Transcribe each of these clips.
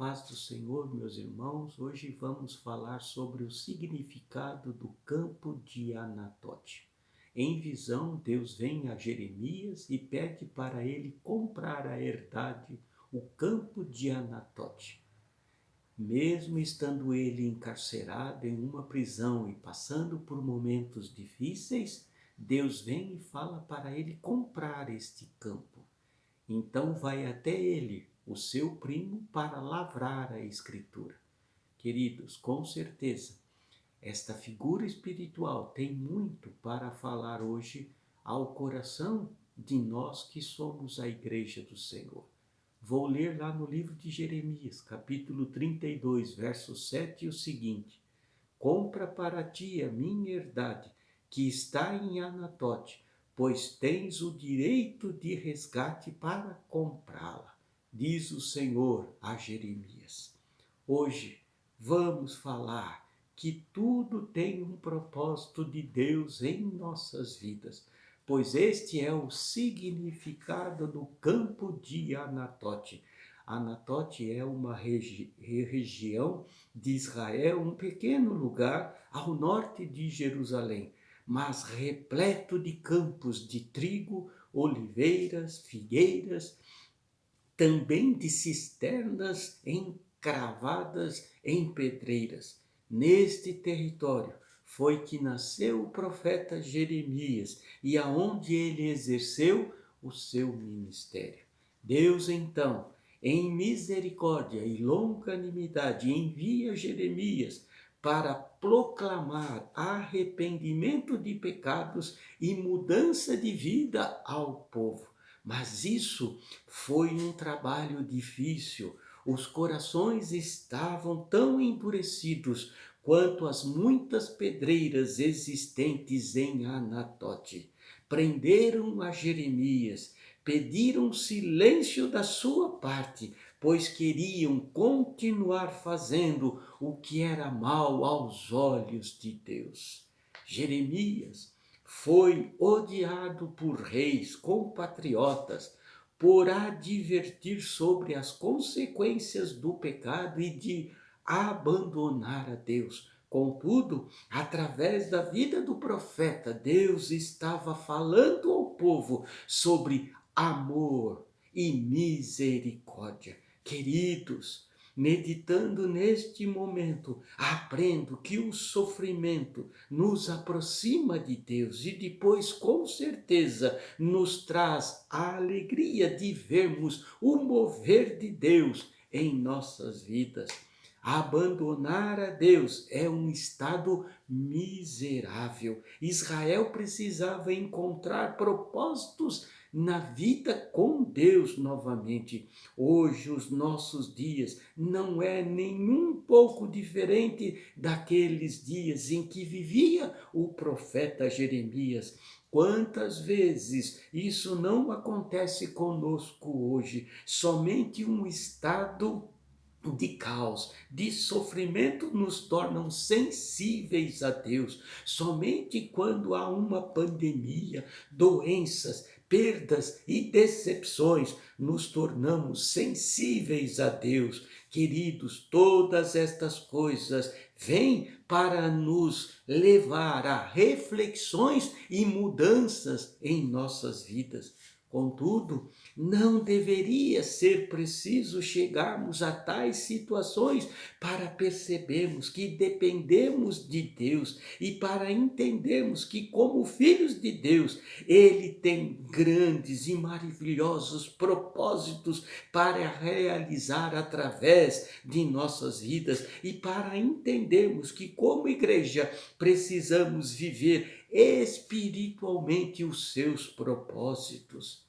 paz do Senhor, meus irmãos. Hoje vamos falar sobre o significado do campo de Anatote. Em visão, Deus vem a Jeremias e pede para ele comprar a herdade, o campo de Anatote. Mesmo estando ele encarcerado em uma prisão e passando por momentos difíceis, Deus vem e fala para ele comprar este campo. Então vai até ele, o seu primo, para lavrar a escritura. Queridos, com certeza, esta figura espiritual tem muito para falar hoje ao coração de nós que somos a igreja do Senhor. Vou ler lá no livro de Jeremias, capítulo 32, verso 7, o seguinte: compra para ti a minha herdade, que está em Anatote, pois tens o direito de resgate para comprá-la, diz o Senhor a Jeremias. Hoje vamos falar que tudo tem um propósito de Deus em nossas vidas, pois este é o significado do campo de Anatote. Anatote é uma região de Israel, um pequeno lugar ao norte de Jerusalém, mas repleto de campos de trigo, oliveiras, figueiras, também de cisternas encravadas em pedreiras. Neste território foi que nasceu o profeta Jeremias e aonde ele exerceu o seu ministério. Deus então, em misericórdia e longanimidade, envia Jeremias para proclamar arrependimento de pecados e mudança de vida ao povo. Mas isso foi um trabalho difícil. Os corações estavam tão endurecidos quanto as muitas pedreiras existentes em Anatote. Prenderam a Jeremias, pediram silêncio da sua parte, pois queriam continuar fazendo o que era mal aos olhos de Deus. Jeremias foi odiado por reis compatriotas por advertir sobre as consequências do pecado e de abandonar a Deus. Contudo, através da vida do profeta, Deus estava falando ao povo sobre amor e misericórdia. Queridos, meditando neste momento, aprendo que o sofrimento nos aproxima de Deus e depois, com certeza, nos traz a alegria de vermos o mover de Deus em nossas vidas. Abandonar a Deus é um estado miserável. Israel precisava encontrar propósitos na vida com Deus novamente. Hoje, os nossos dias não é nenhum pouco diferente daqueles dias em que vivia o profeta Jeremias. Quantas vezes isso não acontece conosco hoje? Somente um estado de caos, de sofrimento nos tornam sensíveis a Deus. Somente quando há uma pandemia, doenças, perdas e decepções, nos tornamos sensíveis a Deus. Queridos, todas estas coisas vêm para nos levar a reflexões e mudanças em nossas vidas. Contudo, não deveria ser preciso chegarmos a tais situações para percebermos que dependemos de Deus e para entendermos que, como filhos de Deus, Ele tem grandes e maravilhosos propósitos para realizar através de nossas vidas e para entendermos que, como igreja, precisamos viver espiritualmente os seus propósitos.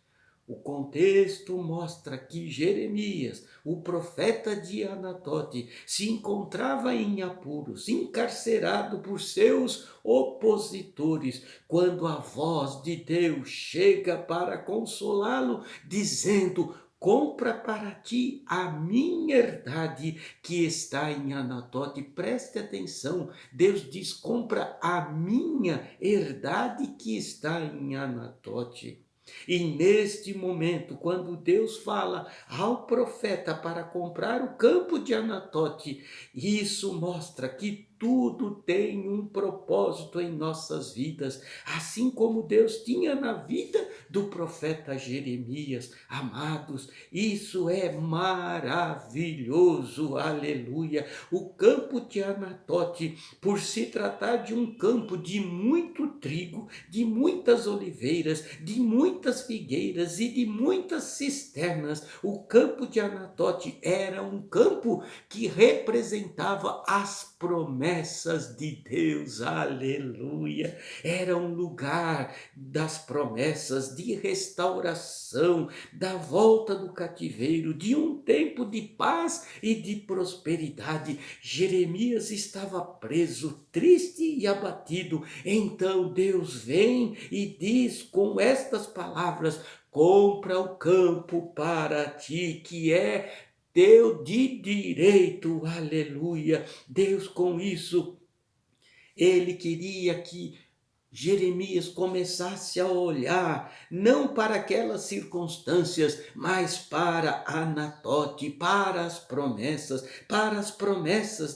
O contexto mostra que Jeremias, o profeta de Anatote, se encontrava em apuros, encarcerado por seus opositores, quando a voz de Deus chega para consolá-lo, dizendo: compra para ti a minha herdade que está em Anatote. Preste atenção, Deus diz: compra a minha herdade que está em Anatote. E neste momento, quando Deus fala ao profeta para comprar o campo de Anatote, isso mostra que tudo tem um propósito em nossas vidas, assim como Deus tinha na vida do profeta Jeremias. Amados, isso é maravilhoso, aleluia. O campo de Anatote, por se tratar de um campo de muito trigo, de muitas oliveiras, de muitas figueiras e de muitas cisternas, o campo de Anatote era um campo que representava as promessas de Deus, aleluia. Era um lugar das promessas de restauração, da volta do cativeiro, de um tempo de paz e de prosperidade. Jeremias estava preso, triste e abatido. Então Deus vem e diz com estas palavras: compra o campo para ti, que é teu de direito, aleluia. Deus, com isso, ele queria que Jeremias começasse a olhar não para aquelas circunstâncias, mas para Anatote, para as promessas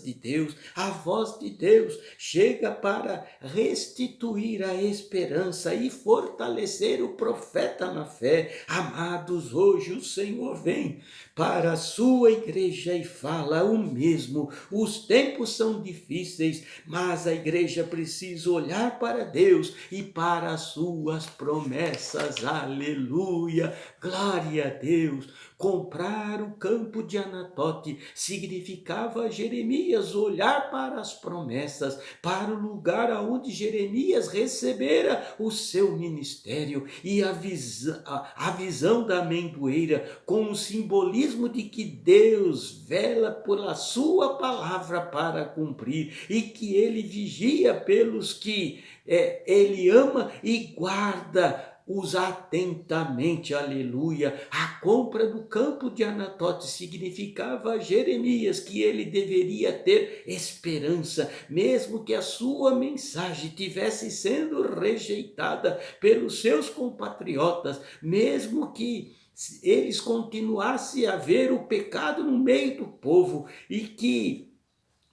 de Deus. A voz de Deus chega para restituir a esperança e fortalecer o profeta na fé. Amados, hoje o Senhor vem para a sua igreja e fala o mesmo. Os tempos são difíceis, mas a igreja precisa olhar para Deus e para as suas promessas. Aleluia! Glória a Deus! Comprar o campo de Anatote significava Jeremias olhar para as promessas, para o lugar aonde Jeremias recebera o seu ministério, e a visão da amendoeira com o simbolismo de que Deus vela pela sua palavra para cumprir e que ele vigia pelos que ele ama e guarda os atentamente, aleluia. A compra do campo de Anatote significava a Jeremias que ele deveria ter esperança, mesmo que a sua mensagem tivesse sendo rejeitada pelos seus compatriotas, mesmo que eles continuassem a ver o pecado no meio do povo e que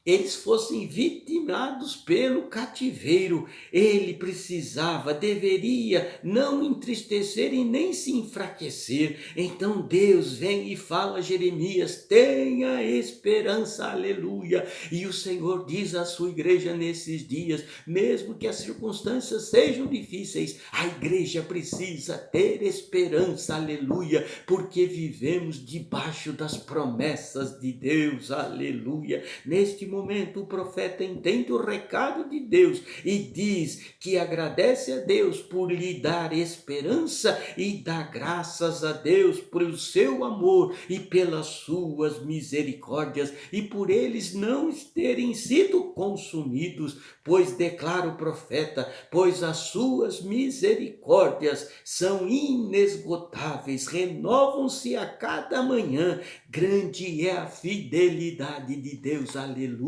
eles fossem vitimados pelo cativeiro, ele precisava, deveria não entristecer e nem se enfraquecer. Então Deus vem e fala a Jeremias: tenha esperança, aleluia. E o Senhor diz à sua igreja nesses dias: mesmo que as circunstâncias sejam difíceis, a igreja precisa ter esperança, aleluia, porque vivemos debaixo das promessas de Deus, aleluia. Neste momento o profeta entende o recado de Deus e diz que agradece a Deus por lhe dar esperança e dá graças a Deus pelo seu amor e pelas suas misericórdias e por eles não terem sido consumidos, pois declara o profeta: pois as suas misericórdias são inesgotáveis, renovam-se a cada manhã, grande é a fidelidade de Deus, aleluia.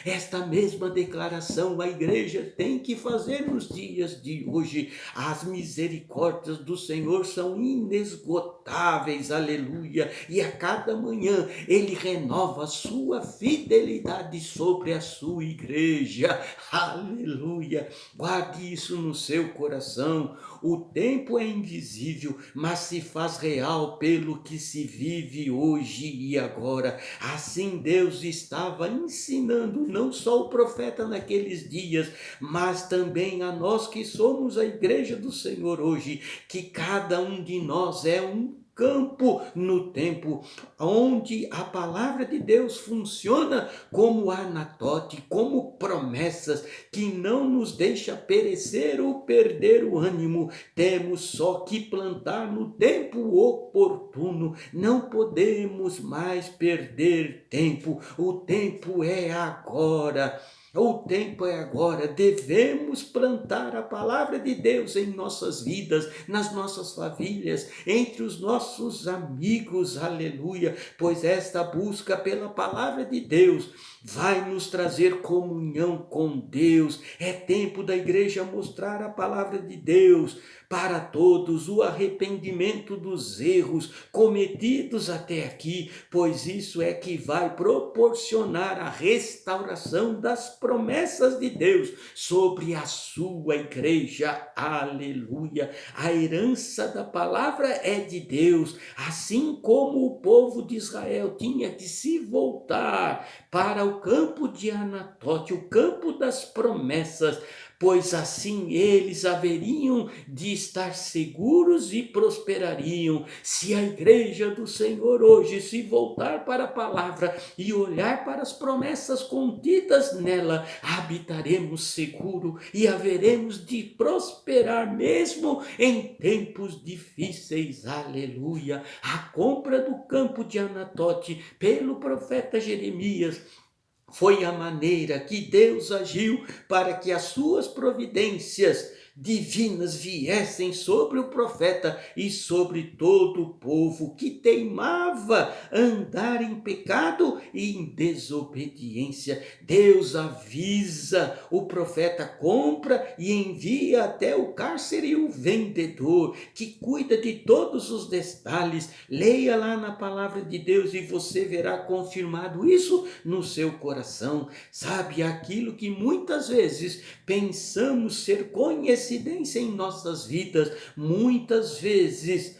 Esta mesma declaração a igreja tem que fazer nos dias de hoje. As misericórdias do Senhor são inesgotáveis, aleluia, e a cada manhã ele renova a sua fidelidade sobre a sua igreja, aleluia. Guarde isso no seu coração. O tempo é invisível, mas se faz real pelo que se vive hoje e agora. Assim Deus estava ensinando não só o profeta naqueles dias, mas também a nós que somos a igreja do Senhor hoje, que cada um de nós é um campo no tempo, onde a palavra de Deus funciona como Anatote, como promessas que não nos deixa perecer ou perder o ânimo. Temos só que plantar no tempo oportuno, não podemos mais perder tempo, o tempo é agora. O tempo é agora, devemos plantar a palavra de Deus em nossas vidas, nas nossas famílias, entre os nossos amigos, aleluia, pois esta busca pela palavra de Deus vai nos trazer comunhão com Deus. É tempo da igreja mostrar a palavra de Deus para todos, o arrependimento dos erros cometidos até aqui, pois isso é que vai proporcionar a restauração das promessas de Deus sobre a sua igreja, aleluia. A herança da palavra é de Deus, assim como o povo de Israel tinha que se voltar para o campo de Anatote, o campo das promessas, pois assim eles haveriam de estar seguros e prosperariam. Se a igreja do Senhor hoje se voltar para a palavra e olhar para as promessas contidas nela, habitaremos seguro e haveremos de prosperar mesmo em tempos difíceis, aleluia. A compra do campo de Anatote pelo profeta Jeremias foi a maneira que Deus agiu para que as suas providências divinas viessem sobre o profeta e sobre todo o povo que teimava andar em pecado e em desobediência. Deus avisa, o profeta compra e envia até o cárcere o vendedor, que cuida de todos os detalhes. Leia lá na palavra de Deus e você verá confirmado isso no seu coração. Sabe, aquilo que muitas vezes pensamos ser coincidência em nossas vidas, muitas vezes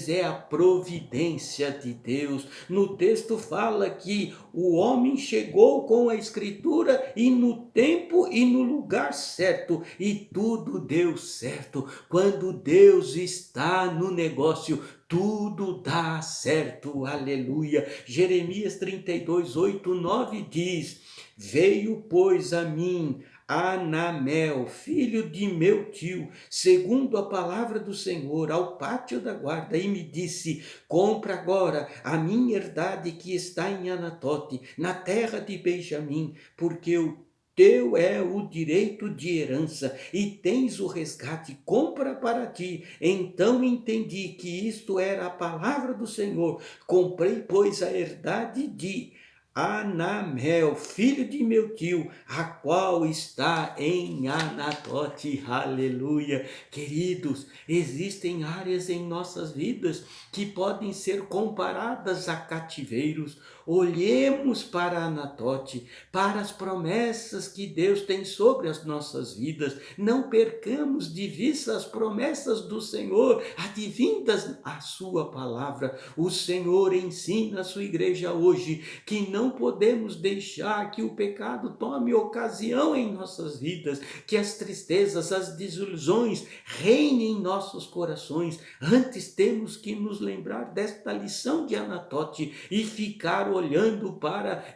é a providência de Deus. No texto fala que o homem chegou com a escritura e no tempo e no lugar certo, e tudo deu certo. Quando Deus está no negócio, tudo dá certo, aleluia. Jeremias 32, 8, 9 diz: veio, pois, a mim Anamel, filho de meu tio, segundo a palavra do Senhor, ao pátio da guarda, e me disse: compra agora a minha herdade que está em Anatote, na terra de Benjamim, porque o teu é o direito de herança e tens o resgate, compra para ti. Então entendi que isto era a palavra do Senhor. Comprei, pois, a herdade de Anamel, filho de meu tio, a qual está em Anatote, aleluia. Queridos, existem áreas em nossas vidas que podem ser comparadas a cativeiros. Olhemos para Anatote, para as promessas que Deus tem sobre as nossas vidas. Não percamos de vista as promessas do Senhor, advindas à sua palavra. O Senhor ensina a sua igreja hoje que não podemos deixar que o pecado tome ocasião em nossas vidas, que as tristezas, as desilusões reinem em nossos corações. Antes temos que nos lembrar desta lição de Anatote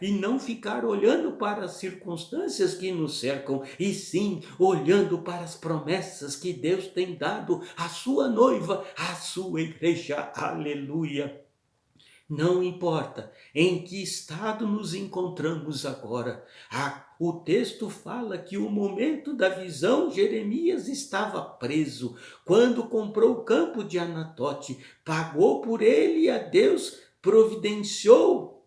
e não ficar olhando para as circunstâncias que nos cercam, e sim olhando para as promessas que Deus tem dado à sua noiva, à sua igreja, aleluia. Não importa em que estado nos encontramos agora. O texto fala que o momento da visão, Jeremias estava preso. Quando comprou o campo de Anatote, pagou por ele e a Deus providenciou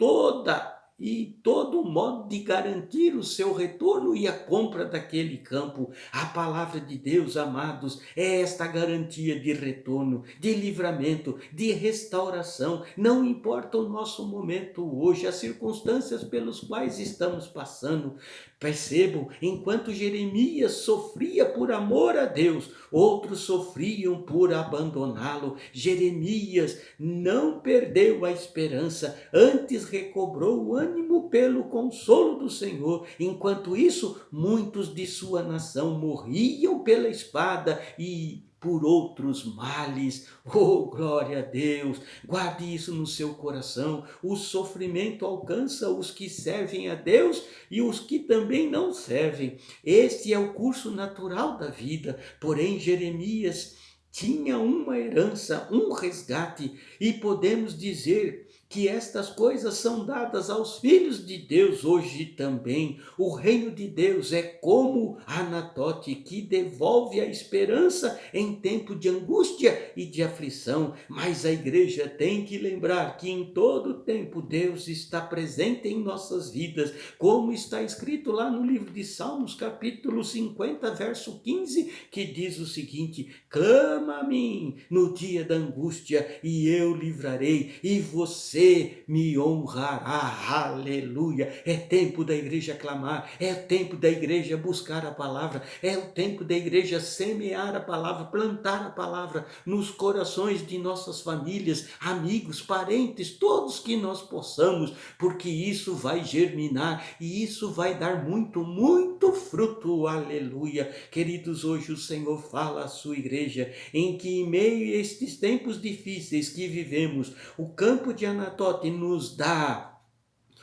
todo modo de garantir o seu retorno e a compra daquele campo. A palavra de Deus, amados, é esta garantia de retorno, de livramento, de restauração. Não importa o nosso momento hoje, as circunstâncias pelas quais estamos passando. Percebam, enquanto Jeremias sofria por amor a Deus, outros sofriam por abandoná-lo. Jeremias não perdeu a esperança, antes recobrou o ânimo pelo consolo do Senhor. Enquanto isso, muitos de sua nação morriam pela espada e por outros males. Oh, glória a Deus! Guarde isso no seu coração. O sofrimento alcança os que servem a Deus e os que também não servem. Este é o curso natural da vida. Porém, Jeremias tinha uma herança, um resgate, e podemos dizer que estas coisas são dadas aos filhos de Deus hoje também. O reino de Deus é como Anatote, que devolve a esperança em tempo de angústia e de aflição. Mas a igreja tem que lembrar que em todo tempo Deus está presente em nossas vidas, como está escrito lá no livro de Salmos, capítulo 50, verso 15, que diz o seguinte: clama a mim no dia da angústia e eu livrarei, e você me honrará. Aleluia! É tempo da igreja clamar, é tempo da igreja buscar a palavra, é o tempo da igreja semear a palavra, plantar a palavra nos corações de nossas famílias, amigos, parentes, todos que nós possamos, porque isso vai germinar e isso vai dar muito, muito fruto. Aleluia! Queridos, hoje o Senhor fala à sua igreja em que em meio a estes tempos difíceis que vivemos, o campo de Anatote nos dá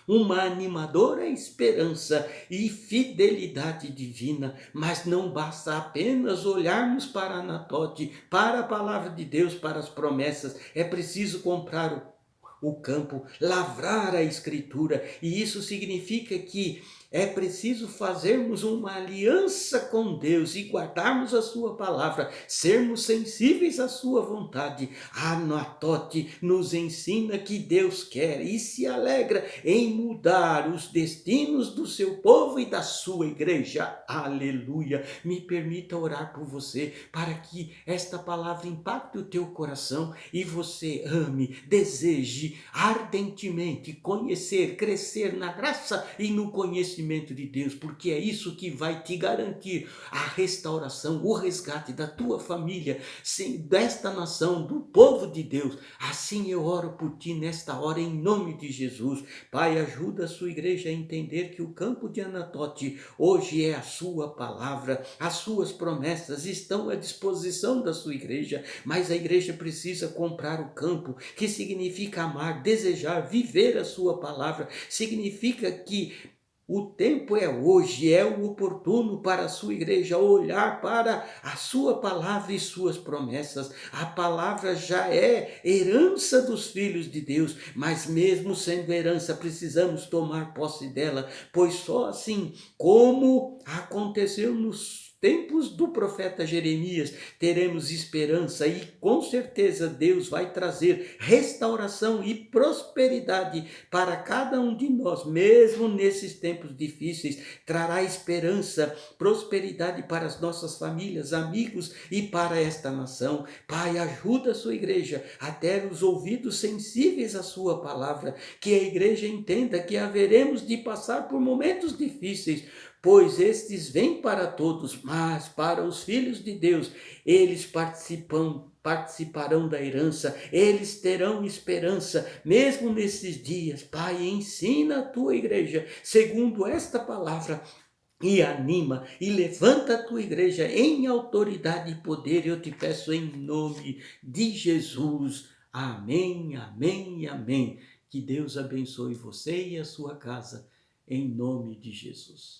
uma animadora esperança e fidelidade divina, mas não basta apenas olharmos para Anatote, para a palavra de Deus, para as promessas. É preciso comprar o campo, lavrar a escritura, e isso significa que é preciso fazermos uma aliança com Deus e guardarmos a sua palavra, sermos sensíveis à sua vontade. Anatote nos ensina que Deus quer e se alegra em mudar os destinos do seu povo e da sua igreja. Aleluia! Me permita orar por você, para que esta palavra impacte o teu coração e você ame, deseje ardentemente conhecer, crescer na graça e no conhecimento de Deus, porque é isso que vai te garantir a restauração, o resgate da tua família, desta nação, do povo de Deus. Assim eu oro por ti nesta hora, em nome de Jesus. Pai, ajuda a sua igreja a entender que o campo de Anatote hoje é a sua palavra, as suas promessas estão à disposição da sua igreja, mas a igreja precisa comprar o campo, que significa amar, desejar, viver a sua palavra. Significa que o tempo é hoje, é o oportuno para a sua igreja olhar para a sua palavra e suas promessas. A palavra já é herança dos filhos de Deus, mas mesmo sendo herança, precisamos tomar posse dela, pois só assim, como aconteceu nos tempos do profeta Jeremias, teremos esperança e com certeza Deus vai trazer restauração e prosperidade para cada um de nós, mesmo nesses tempos difíceis. Trará esperança, prosperidade para as nossas famílias, amigos e para esta nação. Pai, ajuda a sua igreja a ter os ouvidos sensíveis à sua palavra, que a igreja entenda que haveremos de passar por momentos difíceis, pois estes vêm para todos, mas para os filhos de Deus, eles participarão da herança, eles terão esperança, mesmo nesses dias. Pai, ensina a tua igreja, segundo esta palavra, e anima, e levanta a tua igreja em autoridade e poder, eu te peço em nome de Jesus. Amém, amém e amém. Que Deus abençoe você e a sua casa, em nome de Jesus.